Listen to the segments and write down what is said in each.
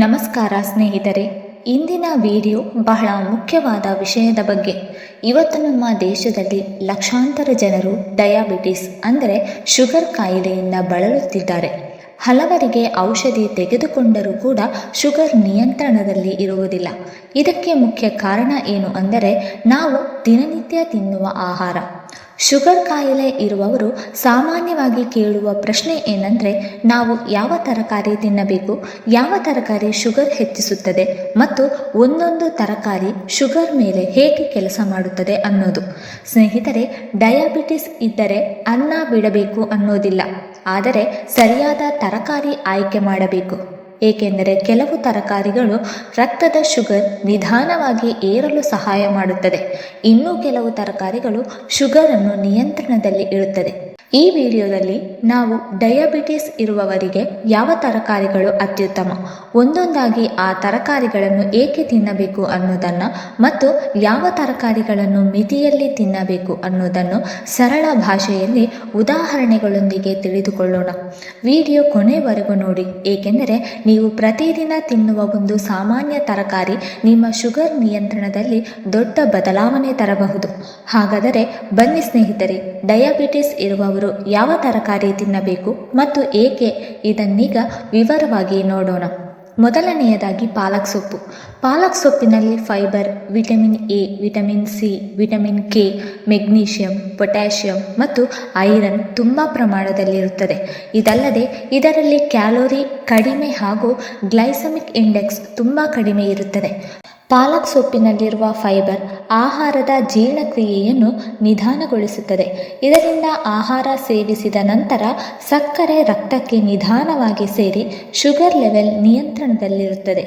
ನಮಸ್ಕಾರ ಸ್ನೇಹಿತರೆ, ಇಂದಿನ ವಿಡಿಯೋ ಬಹಳ ಮುಖ್ಯವಾದ ವಿಷಯದ ಬಗ್ಗೆ. ಇವತ್ತು ನಮ್ಮ ದೇಶದಲ್ಲಿ ಲಕ್ಷಾಂತರ ಜನರು ಡಯಾಬಿಟಿಸ್ ಅಂದರೆ ಶುಗರ್ ಕಾಯಿಲೆಯಿಂದ ಬಳಲುತ್ತಿದ್ದಾರೆ. ಹಲವರಿಗೆ ಔಷಧಿ ತೆಗೆದುಕೊಂಡರೂ ಕೂಡ ಶುಗರ್ ನಿಯಂತ್ರಣದಲ್ಲಿ ಇರುವುದಿಲ್ಲ. ಇದಕ್ಕೆ ಮುಖ್ಯ ಕಾರಣ ಏನು ಅಂದರೆ ನಾವು ದಿನನಿತ್ಯ ತಿನ್ನುವ ಆಹಾರ. ಶುಗರ್ ಕಾಯಿಲೆ ಇರುವವರು ಸಾಮಾನ್ಯವಾಗಿ ಕೇಳುವ ಪ್ರಶ್ನೆ ಏನಂದರೆ, ನಾವು ಯಾವ ತರಕಾರಿ ತಿನ್ನಬೇಕು, ಯಾವ ತರಕಾರಿ ಶುಗರ್ ಹೆಚ್ಚಿಸುತ್ತದೆ ಮತ್ತು ಒಂದೊಂದು ತರಕಾರಿ ಶುಗರ್ ಮೇಲೆ ಹೇಗೆ ಕೆಲಸ ಮಾಡುತ್ತದೆ ಅನ್ನೋದು. ಸ್ನೇಹಿತರೆ, ಡಯಾಬಿಟಿಸ್ ಇದ್ದರೆ ಅನ್ನ ಬಿಡಬೇಕು ಅನ್ನೋದಿಲ್ಲ, ಆದರೆ ಸರಿಯಾದ ತರಕಾರಿ ಆಯ್ಕೆ ಮಾಡಬೇಕು. ಏಕೆಂದರೆ ಕೆಲವು ತರಕಾರಿಗಳು ರಕ್ತದ ಶುಗರ್ ನಿಧಾನವಾಗಿ ಏರಲು ಸಹಾಯ ಮಾಡುತ್ತದೆ, ಇನ್ನೂ ಕೆಲವು ತರಕಾರಿಗಳು ಶುಗರನ್ನು ನಿಯಂತ್ರಣದಲ್ಲಿ ಇಡುತ್ತದೆ. ಈ ವಿಡಿಯೋದಲ್ಲಿ ನಾವು ಡಯಾಬಿಟಿಸ್ ಇರುವವರಿಗೆ ಯಾವ ತರಕಾರಿಗಳು ಅತ್ಯುತ್ತಮ, ಒಂದೊಂದಾಗಿ ಆ ತರಕಾರಿಗಳನ್ನು ಏಕೆ ತಿನ್ನಬೇಕು ಅನ್ನೋದನ್ನು ಮತ್ತು ಯಾವ ತರಕಾರಿಗಳನ್ನು ಮಿತಿಯಲ್ಲಿ ತಿನ್ನಬೇಕು ಅನ್ನೋದನ್ನು ಸರಳ ಭಾಷೆಯಲ್ಲಿ ಉದಾಹರಣೆಗಳೊಂದಿಗೆ ತಿಳಿದುಕೊಳ್ಳೋಣ. ವಿಡಿಯೋ ಕೊನೆವರೆಗೂ ನೋಡಿ, ಏಕೆಂದರೆ ನೀವು ಪ್ರತಿದಿನ ತಿನ್ನುವ ಒಂದು ಸಾಮಾನ್ಯ ತರಕಾರಿ ನಿಮ್ಮ ಶುಗರ್ ನಿಯಂತ್ರಣದಲ್ಲಿ ದೊಡ್ಡ ಬದಲಾವಣೆ ತರಬಹುದು. ಹಾಗಾದರೆ ಬನ್ನಿ ಸ್ನೇಹಿತರೆ, ಡಯಾಬಿಟಿಸ್ ಇರುವವರು ಯಾವ ತರಕಾರಿ ತಿನ್ನಬೇಕು ಮತ್ತು ಏಕೆ ಇದನ್ನೀಗ ವಿವರವಾಗಿ ನೋಡೋಣ. ಮೊದಲನೆಯದಾಗಿ ಪಾಲಕ್ ಸೊಪ್ಪು. ಪಾಲಕ್ ಸೊಪ್ಪಿನಲ್ಲಿ fibre, vitamin A, vitamin C, vitamin K, magnesium, potassium ಮತ್ತು ಐರನ್ ತುಂಬ ಪ್ರಮಾಣದಲ್ಲಿರುತ್ತದೆ. ಇದಲ್ಲದೆ ಇದರಲ್ಲಿ ಕ್ಯಾಲೋರಿ ಕಡಿಮೆ ಹಾಗೂ ಗ್ಲೈಸಮಿಕ್ ಇಂಡೆಕ್ಸ್ ತುಂಬ ಕಡಿಮೆ ಇರುತ್ತದೆ. ಪಾಲಕ್ ಸೊಪ್ಪಿನಲ್ಲಿರುವ ಫೈಬರ್ ಆಹಾರದ ಜೀರ್ಣಕ್ರಿಯೆಯನ್ನು ನಿಧಾನಗೊಳಿಸುತ್ತದೆ. ಇದರಿಂದ ಆಹಾರ ಸೇವಿಸಿದ ನಂತರ ಸಕ್ಕರೆ ರಕ್ತಕ್ಕೆ ನಿಧಾನವಾಗಿ ಸೇರಿ ಶುಗರ್ ಲೆವೆಲ್ ನಿಯಂತ್ರಣದಲ್ಲಿರುತ್ತದೆ.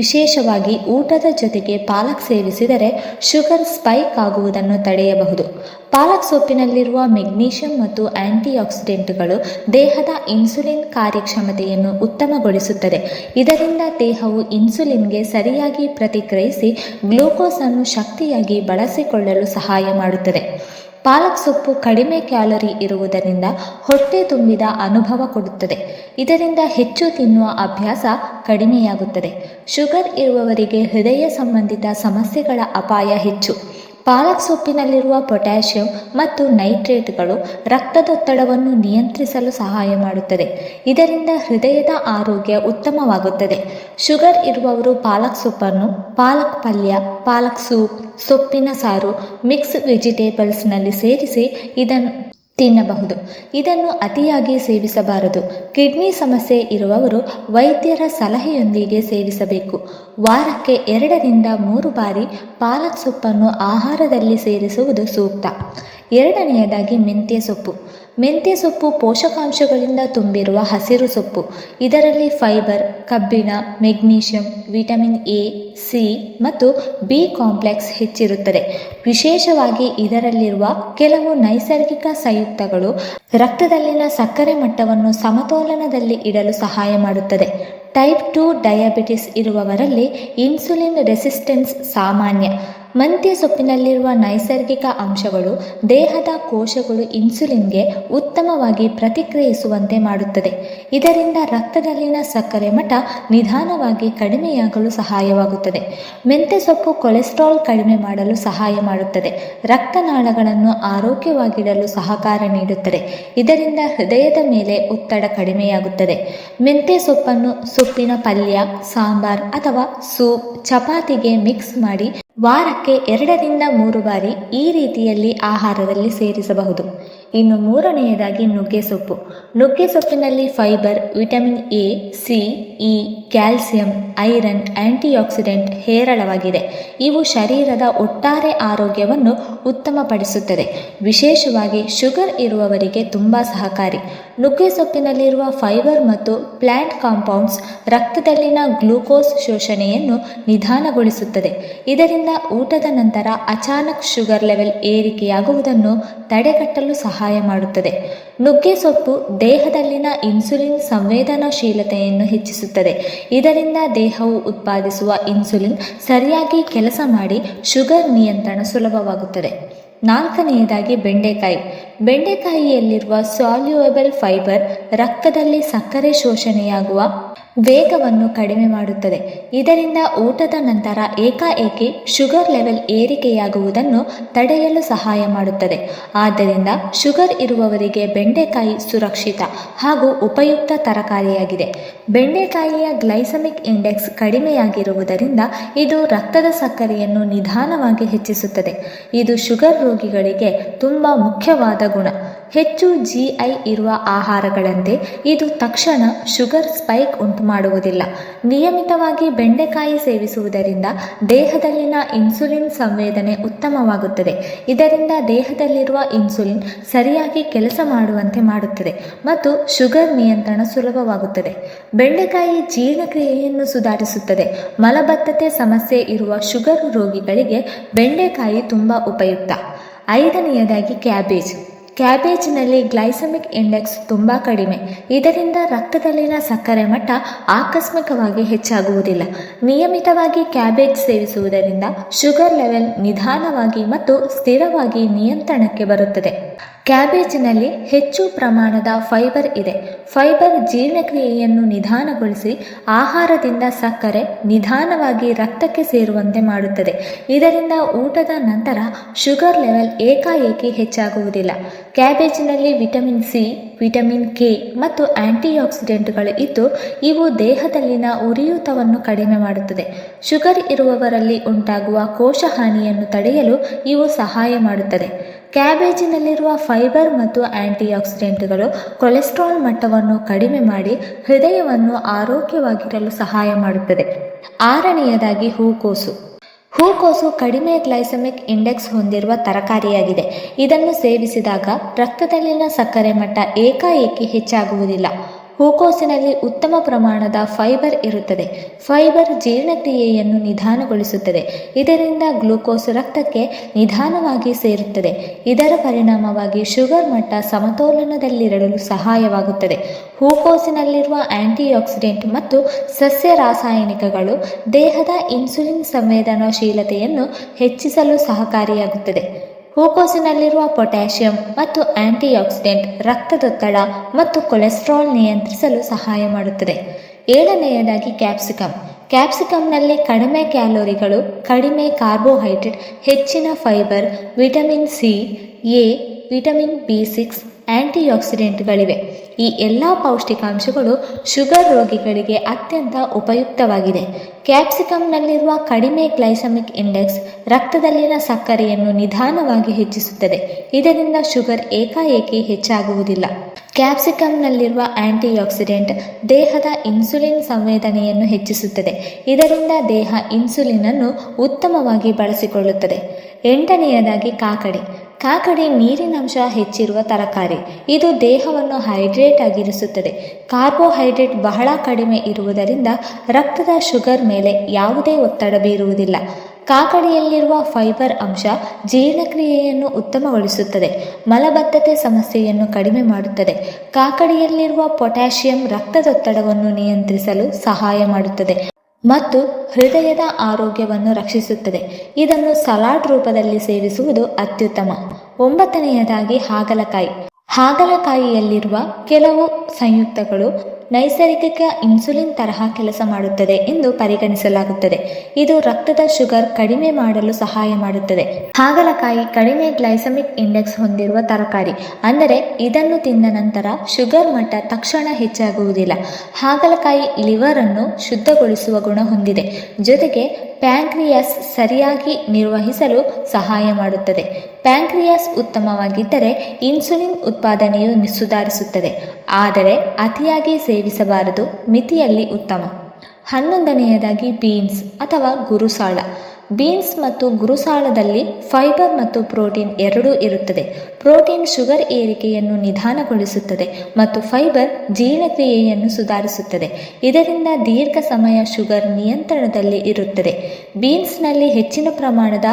ವಿಶೇಷವಾಗಿ ಊಟದ ಜೊತೆಗೆ ಪಾಲಕ್ ಸೇವಿಸಿದರೆ ಶುಗರ್ ಸ್ಪೈಕ್ ಆಗುವುದನ್ನು ತಡೆಯಬಹುದು. ಪಾಲಕ್ ಸೊಪ್ಪಿನಲ್ಲಿರುವ ಮೆಗ್ನೀಷಿಯಂ ಮತ್ತು ಆಂಟಿಆಕ್ಸಿಡೆಂಟ್ಗಳು ದೇಹದ ಇನ್ಸುಲಿನ್ ಕಾರ್ಯಕ್ಷಮತೆಯನ್ನು ಉತ್ತಮಗೊಳಿಸುತ್ತದೆ. ಇದರಿಂದ ದೇಹವು ಇನ್ಸುಲಿನ್ಗೆ ಸರಿಯಾಗಿ ಪ್ರತಿಕ್ರಿಯಿಸಿ ಗ್ಲೂಕೋಸ್ ಅನ್ನು ಶಕ್ತಿಯಾಗಿ ಬಳಸಿಕೊಳ್ಳಲು ಸಹಾಯ ಮಾಡುತ್ತದೆ. ಪಾಲಕ್ ಸೊಪ್ಪು ಕಡಿಮೆ ಕ್ಯಾಲೋರಿ ಇರುವುದರಿಂದ ಹೊಟ್ಟೆ ತುಂಬಿದ ಅನುಭವ ಕೊಡುತ್ತದೆ. ಇದರಿಂದ ಹೆಚ್ಚು ತಿನ್ನುವ ಅಭ್ಯಾಸ ಕಡಿಮೆಯಾಗುತ್ತದೆ. ಶುಗರ್ ಇರುವವರಿಗೆ ಹೃದಯ ಸಂಬಂಧಿತ ಸಮಸ್ಯೆಗಳ ಅಪಾಯ ಹೆಚ್ಚು. ಪಾಲಕ್ ಸೊಪ್ಪಿನಲ್ಲಿರುವ ಪೊಟ್ಯಾಷಿಯಂ ಮತ್ತು ನೈಟ್ರೇಟ್ಗಳು ರಕ್ತದೊತ್ತಡವನ್ನು ನಿಯಂತ್ರಿಸಲು ಸಹಾಯ ಮಾಡುತ್ತದೆ. ಇದರಿಂದ ಹೃದಯದ ಆರೋಗ್ಯ ಉತ್ತಮವಾಗುತ್ತದೆ. ಶುಗರ್ ಇರುವವರು ಪಾಲಕ್ ಸೊಪ್ಪನ್ನು ಪಾಲಕ್ ಪಲ್ಯ, ಪಾಲಕ್ ಸೂಪ್, ಸೊಪ್ಪಿನ ಸಾರು, ಮಿಕ್ಸ್ ವೆಜಿಟೇಬಲ್ಸ್ನಲ್ಲಿ ಸೇರಿಸಿ ಇದನ್ನು ತಿನ್ನಬಹುದು. ಇದನ್ನು ಅತಿಯಾಗಿ ಸೇವಿಸಬಾರದು. ಕಿಡ್ನಿ ಸಮಸ್ಯೆ ಇರುವವರು ವೈದ್ಯರ ಸಲಹೆಯೊಂದಿಗೆ ಸೇವಿಸಬೇಕು. ವಾರಕ್ಕೆ 2 ರಿಂದ 3 ಬಾರಿ ಪಾಲಕ್ ಸೊಪ್ಪನ್ನು ಆಹಾರದಲ್ಲಿ ಸೇರಿಸುವುದು ಸೂಕ್ತ. ಎರಡನೆಯದಾಗಿ ಮೆಂತ್ಯ ಸೊಪ್ಪು. ಮೆಂತ್ಯ ಸೊಪ್ಪು ಪೋಷಕಾಂಶಗಳಿಂದ ತುಂಬಿರುವ ಹಸಿರು ಸೊಪ್ಪು. ಇದರಲ್ಲಿ ಫೈಬರ್, ಕಬ್ಬಿಣ, ಮೆಗ್ನೀಷಿಯಂ, ವಿಟಮಿನ್ ಎ, ಸಿ ಮತ್ತು ಬಿ ಕಾಂಪ್ಲೆಕ್ಸ್ ಹೆಚ್ಚಿರುತ್ತದೆ. ವಿಶೇಷವಾಗಿ ಇದರಲ್ಲಿರುವ ಕೆಲವು ನೈಸರ್ಗಿಕ ಸಂಯುಕ್ತಗಳು ರಕ್ತದಲ್ಲಿನ ಸಕ್ಕರೆ ಮಟ್ಟವನ್ನು ಸಮತೋಲನದಲ್ಲಿ ಇಡಲು ಸಹಾಯ ಮಾಡುತ್ತದೆ. ಟೈಪ್ 2 ಡಯಾಬಿಟಿಸ್ ಇರುವವರಲ್ಲಿ ಇನ್ಸುಲಿನ್ ರೆಸಿಸ್ಟೆನ್ಸ್ ಸಾಮಾನ್ಯ. ಮೆಂತ್ಯ ಸೊಪ್ಪಿನಲ್ಲಿರುವ ನೈಸರ್ಗಿಕ ಅಂಶಗಳು ದೇಹದ ಕೋಶಗಳು ಇನ್ಸುಲಿನ್ಗೆ ಉತ್ತಮವಾಗಿ ಪ್ರತಿಕ್ರಿಯಿಸುವಂತೆ ಮಾಡುತ್ತದೆ. ಇದರಿಂದ ರಕ್ತದಲ್ಲಿನ ಸಕ್ಕರೆ ಮಟ್ಟ ನಿಧಾನವಾಗಿ ಕಡಿಮೆಯಾಗಲು ಸಹಾಯವಾಗುತ್ತದೆ. ಮೆಂತ್ಯ ಸೊಪ್ಪು ಕೊಲೆಸ್ಟ್ರಾಲ್ ಕಡಿಮೆ ಮಾಡಲು ಸಹಾಯ ಮಾಡುತ್ತದೆ. ರಕ್ತನಾಳಗಳನ್ನು ಆರೋಗ್ಯವಾಗಿಡಲು ಸಹಕಾರ ನೀಡುತ್ತದೆ. ಇದರಿಂದ ಹೃದಯದ ಮೇಲೆ ಒತ್ತಡ ಕಡಿಮೆಯಾಗುತ್ತದೆ. ಮೆಂತ್ಯ ಸೊಪ್ಪನ್ನು ಸೊಪ್ಪಿನ ಪಲ್ಯ, ಸಾಂಬಾರ್ ಅಥವಾ ಸೂಪ್, ಚಪಾತಿಗೆ ಮಿಕ್ಸ್ ಮಾಡಿ ವಾರಕ್ಕೆ 2 ರಿಂದ 3 ಬಾರಿ ಈ ರೀತಿಯಲ್ಲಿ ಆಹಾರದಲ್ಲಿ ಸೇರಿಸಬಹುದು. ಇನ್ನು ಮೂರನೆಯದಾಗಿ ನುಗ್ಗೆ ಸೊಪ್ಪು. ನುಗ್ಗೆ ಸೊಪ್ಪಿನಲ್ಲಿ fibre, vitamin A, C, E, calcium, iron, antioxidant ಹೇರಳವಾಗಿದೆ. ಇವು ಶರೀರದ ಒಟ್ಟಾರೆ ಆರೋಗ್ಯವನ್ನು ಉತ್ತಮಪಡಿಸುತ್ತದೆ. ವಿಶೇಷವಾಗಿ ಶುಗರ್ ಇರುವವರಿಗೆ ತುಂಬ ಸಹಕಾರಿ. ನುಗ್ಗೆ ಸೊಪ್ಪಿನಲ್ಲಿರುವ ಫೈಬರ್ ಮತ್ತು ಪ್ಲಾಂಟ್ ಕಾಂಪೌಂಡ್ಸ್ ರಕ್ತದಲ್ಲಿನ ಗ್ಲೂಕೋಸ್ ಶೋಷಣೆಯನ್ನು ನಿಧಾನಗೊಳಿಸುತ್ತದೆ. ಇದರಿಂದ ಊಟದ ನಂತರ ಅಚಾನಕ್ ಶುಗರ್ ಲೆವೆಲ್ ಏರಿಕೆಯಾಗುವುದನ್ನು ತಡೆಗಟ್ಟಲು ಸಹಾಯ ಮಾಡುತ್ತದೆ. ನುಗ್ಗೆ ಸೊಪ್ಪು ದೇಹದಲ್ಲಿನ ಇನ್ಸುಲಿನ್ ಸಂವೇದನಾಶೀಲತೆಯನ್ನು ಹೆಚ್ಚಿಸುತ್ತದೆ. ಇದರಿಂದ ದೇಹವು ಉತ್ಪಾದಿಸುವ ಇನ್ಸುಲಿನ್ ಸರಿಯಾಗಿ ಕೆಲಸ ಮಾಡಿ ಶುಗರ್ ನಿಯಂತ್ರಣ ಸುಲಭವಾಗುತ್ತದೆ. ನಾಲ್ಕನೆಯದಾಗಿ ಬೆಂಡೆಕಾಯಿ. ಬೆಂಡೆಕಾಯಿಯಲ್ಲಿರುವ ಸಾಲ್ಯುಯಬಲ್ ಫೈಬರ್ ರಕ್ತದಲ್ಲಿ ಸಕ್ಕರೆ ಶೋಷಣೆಯಾಗುವ ವೇಗವನ್ನು ಕಡಿಮೆ ಮಾಡುತ್ತದೆ. ಇದರಿಂದ ಊಟದ ನಂತರ ಏಕಾಏಕಿ ಶುಗರ್ ಲೆವೆಲ್ ಏರಿಕೆಯಾಗುವುದನ್ನು ತಡೆಯಲು ಸಹಾಯ ಮಾಡುತ್ತದೆ. ಆದ್ದರಿಂದ ಶುಗರ್ ಇರುವವರಿಗೆ ಬೆಂಡೆಕಾಯಿ ಸುರಕ್ಷಿತ ಹಾಗೂ ಉಪಯುಕ್ತ ತರಕಾರಿಯಾಗಿದೆ. ಬೆಂಡೆಕಾಯಿಯ ಗ್ಲೈಸಮಿಕ್ ಇಂಡೆಕ್ಸ್ ಕಡಿಮೆಯಾಗಿರುವುದರಿಂದ ಇದು ರಕ್ತದ ಸಕ್ಕರೆಯನ್ನು ನಿಧಾನವಾಗಿ ಹೆಚ್ಚಿಸುತ್ತದೆ. ಇದು ಶುಗರ್ ರೋಗಿಗಳಿಗೆ ತುಂಬ ಮುಖ್ಯವಾದ ಗುಣ. ಹೆಚ್ಚು GI ಇರುವ ಆಹಾರಗಳಂತೆ ಇದು ತಕ್ಷಣ ಶುಗರ್ ಸ್ಪೈಕ್ ಉಂಟು ಮಾಡುವುದಿಲ್ಲ. ನಿಯಮಿತವಾಗಿ ಬೆಂಡೆಕಾಯಿ ಸೇವಿಸುವುದರಿಂದ ದೇಹದಲ್ಲಿನ ಇನ್ಸುಲಿನ್ ಸಂವೇದನೆ ಉತ್ತಮವಾಗುತ್ತದೆ. ಇದರಿಂದ ದೇಹದಲ್ಲಿರುವ ಇನ್ಸುಲಿನ್ ಸರಿಯಾಗಿ ಕೆಲಸ ಮಾಡುವಂತೆ ಮಾಡುತ್ತದೆ ಮತ್ತು ಶುಗರ್ ನಿಯಂತ್ರಣ ಸುಲಭವಾಗುತ್ತದೆ. ಬೆಂಡೆಕಾಯಿ ಜೀರ್ಣಕ್ರಿಯೆಯನ್ನು ಸುಧಾರಿಸುತ್ತದೆ. ಮಲಬದ್ಧತೆ ಸಮಸ್ಯೆ ಇರುವ ಶುಗರ್ ರೋಗಿಗಳಿಗೆ ಬೆಂಡೆಕಾಯಿ ತುಂಬ ಉಪಯುಕ್ತ. 5ನೇಯದಾಗಿ ಕ್ಯಾಬೇಜ್ನಲ್ಲಿ ಗ್ಲೈಸಮಿಕ್ ಇಂಡೆಕ್ಸ್ ತುಂಬ ಕಡಿಮೆ. ಇದರಿಂದ ರಕ್ತದಲ್ಲಿನ ಸಕ್ಕರೆ ಮಟ್ಟ ಆಕಸ್ಮಿಕವಾಗಿ ಹೆಚ್ಚಾಗುವುದಿಲ್ಲ. ನಿಯಮಿತವಾಗಿ ಕ್ಯಾಬೇಜ್ ಸೇವಿಸುವುದರಿಂದ ಶುಗರ್ ಲೆವೆಲ್ ನಿಧಾನವಾಗಿ ಮತ್ತು ಸ್ಥಿರವಾಗಿ ನಿಯಂತ್ರಣಕ್ಕೆ ಬರುತ್ತದೆ. ಕ್ಯಾಬೇಜಿನಲ್ಲಿ ಹೆಚ್ಚು ಪ್ರಮಾಣದ ಫೈಬರ್ ಇದೆ. ಫೈಬರ್ ಜೀರ್ಣಕ್ರಿಯೆಯನ್ನು ನಿಧಾನಗೊಳಿಸಿ ಆಹಾರದಿಂದ ಸಕ್ಕರೆ ನಿಧಾನವಾಗಿ ರಕ್ತಕ್ಕೆ ಸೇರುವಂತೆ ಮಾಡುತ್ತದೆ. ಇದರಿಂದ ಊಟದ ನಂತರ ಶುಗರ್ ಲೆವೆಲ್ ಏಕಾಏಕಿ ಹೆಚ್ಚಾಗುವುದಿಲ್ಲ. ಕ್ಯಾಬೇಜಿನಲ್ಲಿ ವಿಟಮಿನ್ C, ವಿಟಮಿನ್ K ಮತ್ತು ಆಂಟಿಆಕ್ಸಿಡೆಂಟ್ಗಳು ಇದ್ದು ಇವು ದೇಹದಲ್ಲಿನ ಉರಿಯೂತವನ್ನು ಕಡಿಮೆ ಮಾಡುತ್ತದೆ. ಶುಗರ್ ಇರುವವರಲ್ಲಿ ಉಂಟಾಗುವ ಕೋಶಹಾನಿಯನ್ನು ತಡೆಯಲು ಇವು ಸಹಾಯ ಮಾಡುತ್ತದೆ. ಕ್ಯಾಬೇಜಿನಲ್ಲಿರುವ ಫೈಬರ್ ಮತ್ತು ಆಂಟಿಆಕ್ಸಿಡೆಂಟ್ಗಳು ಕೊಲೆಸ್ಟ್ರಾಲ್ ಮಟ್ಟವನ್ನು ಕಡಿಮೆ ಮಾಡಿ ಹೃದಯವನ್ನು ಆರೋಗ್ಯವಾಗಿರಲು ಸಹಾಯ ಮಾಡುತ್ತದೆ. 6ನೇಯದಾಗಿ ಹೂಕೋಸು ಕಡಿಮೆ ಗ್ಲೈಸಮಿಕ್ ಇಂಡೆಕ್ಸ್ ಹೊಂದಿರುವ ತರಕಾರಿಯಾಗಿದೆ. ಇದನ್ನು ಸೇವಿಸಿದಾಗ ರಕ್ತದಲ್ಲಿನ ಸಕ್ಕರೆ ಮಟ್ಟ ಏಕಾಏಕಿ ಹೆಚ್ಚಾಗುವುದಿಲ್ಲ. ಹೂಕೋಸಿನಲ್ಲಿ ಉತ್ತಮ ಪ್ರಮಾಣದ ಫೈಬರ್ ಇರುತ್ತದೆ. ಫೈಬರ್ ಜೀರ್ಣಕ್ರಿಯೆಯನ್ನು ನಿಧಾನಗೊಳಿಸುತ್ತದೆ. ಇದರಿಂದ ಗ್ಲೂಕೋಸ್ ರಕ್ತಕ್ಕೆ ನಿಧಾನವಾಗಿ ಸೇರುತ್ತದೆ. ಇದರ ಪರಿಣಾಮವಾಗಿ ಶುಗರ್ ಮಟ್ಟ ಸಮತೋಲನದಲ್ಲಿರಲು ಸಹಾಯವಾಗುತ್ತದೆ. ಹೂಕೋಸಿನಲ್ಲಿರುವ ಆಂಟಿಆಕ್ಸಿಡೆಂಟ್ ಮತ್ತು ಸಸ್ಯ ರಾಸಾಯನಿಕಗಳು ದೇಹದ ಇನ್ಸುಲಿನ್ ಸಂವೇದನಾಶೀಲತೆಯನ್ನು ಹೆಚ್ಚಿಸಲು ಸಹಕಾರಿಯಾಗುತ್ತದೆ. ಹೂಕೋಸಿನಲ್ಲಿರುವ ಪೊಟ್ಯಾಷಿಯಂ ಮತ್ತು ಆಂಟಿಆಕ್ಸಿಡೆಂಟ್ ರಕ್ತದೊತ್ತಡ ಮತ್ತು ಕೊಲೆಸ್ಟ್ರಾಲ್ ನಿಯಂತ್ರಿಸಲು ಸಹಾಯ ಮಾಡುತ್ತದೆ. 7ನೇಯದಾಗಿ ಕ್ಯಾಪ್ಸಿಕಮ್ನಲ್ಲಿ ಕಡಿಮೆ ಕ್ಯಾಲೋರಿಗಳು, ಕಡಿಮೆ ಕಾರ್ಬೋಹೈಡ್ರೇಟ್, ಹೆಚ್ಚಿನ fibre, vitamin C, A, vitamin B6, ಆಂಟಿಆಕ್ಸಿಡೆಂಟ್ಗಳಿವೆ. ಈ ಎಲ್ಲ ಪೌಷ್ಟಿಕಾಂಶಗಳು ಶುಗರ್ ರೋಗಿಗಳಿಗೆ ಅತ್ಯಂತ ಉಪಯುಕ್ತವಾಗಿದೆ. ಕ್ಯಾಪ್ಸಿಕಮ್ನಲ್ಲಿರುವ ಕಡಿಮೆ ಗ್ಲೈಸಮಿಕ್ ಇಂಡೆಕ್ಸ್ ರಕ್ತದಲ್ಲಿನ ಸಕ್ಕರೆಯನ್ನು ನಿಧಾನವಾಗಿ ಹೆಚ್ಚಿಸುತ್ತದೆ. ಇದರಿಂದ ಶುಗರ್ ಏಕಾಏಕಿ ಹೆಚ್ಚಾಗುವುದಿಲ್ಲ. ಕ್ಯಾಪ್ಸಿಕಮ್ನಲ್ಲಿರುವ ಆಂಟಿಆಕ್ಸಿಡೆಂಟ್ ದೇಹದ ಇನ್ಸುಲಿನ್ ಸಂವೇದನೆಯನ್ನು ಹೆಚ್ಚಿಸುತ್ತದೆ. ಇದರಿಂದ ದೇಹ ಇನ್ಸುಲಿನ್ ಅನ್ನು ಉತ್ತಮವಾಗಿ ಬಳಸಿಕೊಳ್ಳುತ್ತದೆ. 8ನೇಯದಾಗಿ ಕಾಕಡಿ ನೀರಿನಂಶ ಹೆಚ್ಚಿರುವ ತರಕಾರಿ. ಇದು ದೇಹವನ್ನು ಹೈಡ್ರೇಟ್ ಆಗಿರಿಸುತ್ತದೆ. ಕಾರ್ಬೋಹೈಡ್ರೇಟ್ ಬಹಳ ಕಡಿಮೆ ಇರುವುದರಿಂದ ರಕ್ತದ ಶುಗರ್ ಮೇಲೆ ಯಾವುದೇ ಒತ್ತಡ ಬೀರುವುದಿಲ್ಲ. ಕಾಕಡಿಯಲ್ಲಿರುವ ಫೈಬರ್ ಅಂಶ ಜೀರ್ಣಕ್ರಿಯೆಯನ್ನು ಉತ್ತಮಗೊಳಿಸುತ್ತದೆ. ಮಲಬದ್ಧತೆ ಸಮಸ್ಯೆಯನ್ನು ಕಡಿಮೆ ಮಾಡುತ್ತದೆ. ಕಾಕಡಿಯಲ್ಲಿರುವ ಪೊಟ್ಯಾಷಿಯಂ ರಕ್ತದೊತ್ತಡವನ್ನು ನಿಯಂತ್ರಿಸಲು ಸಹಾಯ ಮಾಡುತ್ತದೆ ಮತ್ತು ಹೃದಯದ ಆರೋಗ್ಯವನ್ನು ರಕ್ಷಿಸುತ್ತದೆ. ಇದನ್ನು ಸಲಾಡ್ ರೂಪದಲ್ಲಿ ಸೇವಿಸುವುದು ಅತ್ಯುತ್ತಮ. 9ನೇಯದಾಗಿ ಹಾಗಲಕಾಯಿಯಲ್ಲಿರುವ ಕೆಲವು ಸಂಯುಕ್ತಗಳು ನೈಸರ್ಗಿಕ ಇನ್ಸುಲಿನ್ ತರಹ ಕೆಲಸ ಮಾಡುತ್ತದೆ ಎಂದು ಪರಿಗಣಿಸಲಾಗುತ್ತದೆ. ಇದು ರಕ್ತದ ಶುಗರ್ ಕಡಿಮೆ ಮಾಡಲು ಸಹಾಯ ಮಾಡುತ್ತದೆ. ಹಾಗಲಕಾಯಿ ಕಡಿಮೆ ಗ್ಲೈಸಮಿಕ್ ಇಂಡೆಕ್ಸ್ ಹೊಂದಿರುವ ತರಕಾರಿ, ಅಂದರೆ ಇದನ್ನು ತಿಂದ ನಂತರ ಶುಗರ್ ಮಟ್ಟ ತಕ್ಷಣ ಹೆಚ್ಚಾಗುವುದಿಲ್ಲ. ಹಾಗಲಕಾಯಿ ಲಿವರ್ ಅನ್ನು ಶುದ್ಧಗೊಳಿಸುವ ಗುಣ ಹೊಂದಿದೆ. ಜೊತೆಗೆ ಪ್ಯಾಂಕ್ರಿಯಾಸ್ ಸರಿಯಾಗಿ ನಿರ್ವಹಿಸಲು ಸಹಾಯ ಮಾಡುತ್ತದೆ. ಪ್ಯಾಂಕ್ರಿಯಾಸ್ ಉತ್ತಮವಾಗಿದ್ದರೆ ಇನ್ಸುಲಿನ್ ಉತ್ಪಾದನೆಯು ಸುಧಾರಿಸುತ್ತದೆ. ಆದರೆ ಅತಿಯಾಗಿ ಸೇವಿಸಬಾರದು, ಮಿತಿಯಲ್ಲಿ ಉತ್ತಮ. 11ನೇಯದಾಗಿ ಬೀನ್ಸ್ ಅಥವಾ ಗುರುಸಾಳ. ಬೀನ್ಸ್ ಮತ್ತು ಗುರುಸಾಳದಲ್ಲಿ ಫೈಬರ್ ಮತ್ತು ಪ್ರೋಟೀನ್ ಎರಡೂ ಇರುತ್ತದೆ. ಪ್ರೋಟೀನ್ ಶುಗರ್ ಏರಿಕೆಯನ್ನು ನಿಧಾನಗೊಳಿಸುತ್ತದೆ ಮತ್ತು ಫೈಬರ್ ಜೀರ್ಣಕ್ರಿಯೆಯನ್ನು ಸುಧಾರಿಸುತ್ತದೆ. ಇದರಿಂದ ದೀರ್ಘ ಸಮಯ ಶುಗರ್ ನಿಯಂತ್ರಣದಲ್ಲಿ ಇರುತ್ತದೆ. ಬೀನ್ಸ್ನಲ್ಲಿ ಹೆಚ್ಚಿನ ಪ್ರಮಾಣದ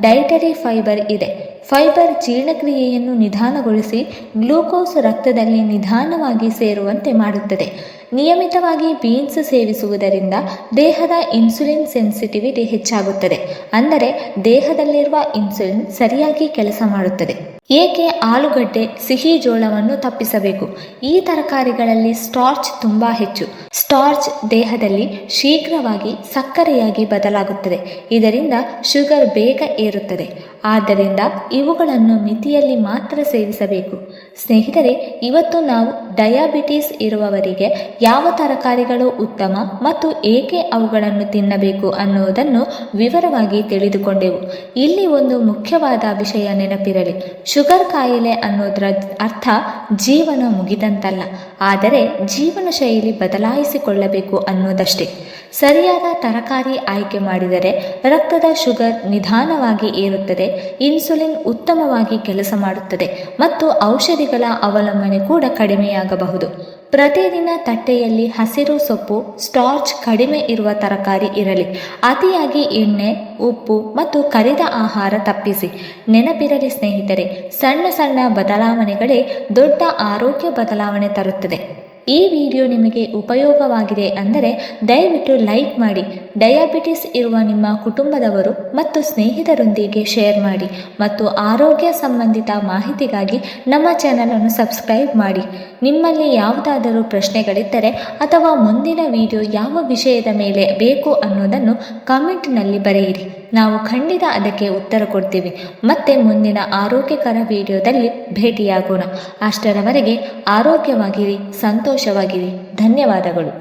ಡೈಟರಿ ಫೈಬರ್ ಇದೆ. ಫೈಬರ್ ಜೀರ್ಣಕ್ರಿಯೆಯನ್ನು ನಿಧಾನಗೊಳಿಸಿ ಗ್ಲೂಕೋಸ್ ರಕ್ತದಲ್ಲಿ ನಿಧಾನವಾಗಿ ಸೇರುವಂತೆ ಮಾಡುತ್ತದೆ. ನಿಯಮಿತವಾಗಿ ಬೀನ್ಸ್ ಸೇವಿಸುವುದರಿಂದ ದೇಹದ ಇನ್ಸುಲಿನ್ ಸೆನ್ಸಿಟಿವಿಟಿ ಹೆಚ್ಚಾಗುತ್ತದೆ, ಅಂದರೆ ದೇಹದಲ್ಲಿರುವ ಇನ್ಸುಲಿನ್ ಸರಿಯಾಗಿ ಕೆಲಸ ಮಾಡುತ್ತದೆ. ಏಕೆ ಆಲೂಗಡ್ಡೆ, ಸಿಹಿ ಜೋಳವನ್ನು ತಪ್ಪಿಸಬೇಕು? ಈ ತರಕಾರಿಗಳಲ್ಲಿ ಸ್ಟಾರ್ಚ್ ತುಂಬ ಹೆಚ್ಚು. ಸ್ಟಾರ್ಚ್ ದೇಹದಲ್ಲಿ ಶೀಘ್ರವಾಗಿ ಸಕ್ಕರೆಯಾಗಿ ಬದಲಾಗುತ್ತದೆ. ಇದರಿಂದ ಶುಗರ್ ಬೇಗ ಏರುತ್ತದೆ. ಆದ್ದರಿಂದ ಇವುಗಳನ್ನು ಮಿತಿಯಲ್ಲಿ ಮಾತ್ರ ಸೇವಿಸಬೇಕು. ಸ್ನೇಹಿತರೆ, ಇವತ್ತು ನಾವು ಡಯಾಬಿಟಿಸ್ ಇರುವವರಿಗೆ ಯಾವ ತರಕಾರಿಗಳು ಉತ್ತಮ ಮತ್ತು ಏಕೆ ಅವುಗಳನ್ನು ತಿನ್ನಬೇಕು ಅನ್ನುವುದನ್ನು ವಿವರವಾಗಿ ತಿಳಿದುಕೊಂಡೆವು. ಇಲ್ಲಿ ಒಂದು ಮುಖ್ಯವಾದ ವಿಷಯ ನೆನಪಿರಲಿ. ಶುಗರ್ ಕಾಯಿಲೆ ಅನ್ನೋದರ ಅರ್ಥ ಜೀವನ ಮುಗಿದಂತಲ್ಲ, ಆದರೆ ಜೀವನ ಶೈಲಿ ಬದಲಾಯಿಸಿಕೊಳ್ಳಬೇಕು ಅನ್ನೋದಷ್ಟೇ. ಸರಿಯಾದ ತರಕಾರಿ ಆಯ್ಕೆ ಮಾಡಿದರೆ ರಕ್ತದ ಶುಗರ್ ನಿಧಾನವಾಗಿ ಏರುತ್ತದೆ, ಇನ್ಸುಲಿನ್ ಉತ್ತಮವಾಗಿ ಕೆಲಸ ಮಾಡುತ್ತದೆ ಮತ್ತು ಔಷಧಿಗಳ ಅವಲಂಬನೆ ಕೂಡ ಕಡಿಮೆಯಾಗಬಹುದು. ಪ್ರತಿದಿನ ತಟ್ಟೆಯಲ್ಲಿ ಹಸಿರು ಸೊಪ್ಪು, ಸ್ಟಾರ್ಚ್ ಕಡಿಮೆ ಇರುವ ತರಕಾರಿ ಇರಲಿ. ಅತಿಯಾಗಿ ಎಣ್ಣೆ, ಉಪ್ಪು ಮತ್ತು ಕರಿದ ಆಹಾರ ತಪ್ಪಿಸಿ. ನೆನಪಿರಲಿ ಸ್ನೇಹಿತರೆ, ಸಣ್ಣ ಸಣ್ಣ ಬದಲಾವಣೆಗಳೇ ದೊಡ್ಡ ಆರೋಗ್ಯ ಬದಲಾವಣೆ ತರುತ್ತದೆ. ಈ ವಿಡಿಯೋ ನಿಮಗೆ ಉಪಯೋಗವಾಗಿದೆ ಅಂದರೆ ದಯವಿಟ್ಟು ಲೈಕ್ ಮಾಡಿ. ಡಯಾಬಿಟಿಸ್ ಇರುವ ನಿಮ್ಮ ಕುಟುಂಬದವರು ಮತ್ತು ಸ್ನೇಹಿತರೊಂದಿಗೆ ಶೇರ್ ಮಾಡಿ ಮತ್ತು ಆರೋಗ್ಯ ಸಂಬಂಧಿತ ಮಾಹಿತಿಗಾಗಿ ನಮ್ಮ ಚಾನಲನ್ನು ಸಬ್ಸ್ಕ್ರೈಬ್ ಮಾಡಿ. ನಿಮ್ಮಲ್ಲಿ ಯಾವುದಾದರೂ ಪ್ರಶ್ನೆಗಳಿದ್ದರೆ ಅಥವಾ ಮುಂದಿನ ವಿಡಿಯೋ ಯಾವ ವಿಷಯದ ಮೇಲೆ ಬೇಕು ಅನ್ನೋದನ್ನು ಕಮೆಂಟ್ನಲ್ಲಿ ಬರೆಯಿರಿ. ನಾವು ಖಂಡಿತ ಅದಕ್ಕೆ ಉತ್ತರ ಕೊಡ್ತೀವಿ. ಮತ್ತೆ ಮುಂದಿನ ಆರೋಗ್ಯಕರ ವಿಡಿಯೋದಲ್ಲಿ ಭೇಟಿಯಾಗೋಣ. ಅಷ್ಟರವರೆಗೆ ಆರೋಗ್ಯವಾಗಿರಿ, ಸಂತೋಷವಾಗಿರಿ. ಧನ್ಯವಾದಗಳು.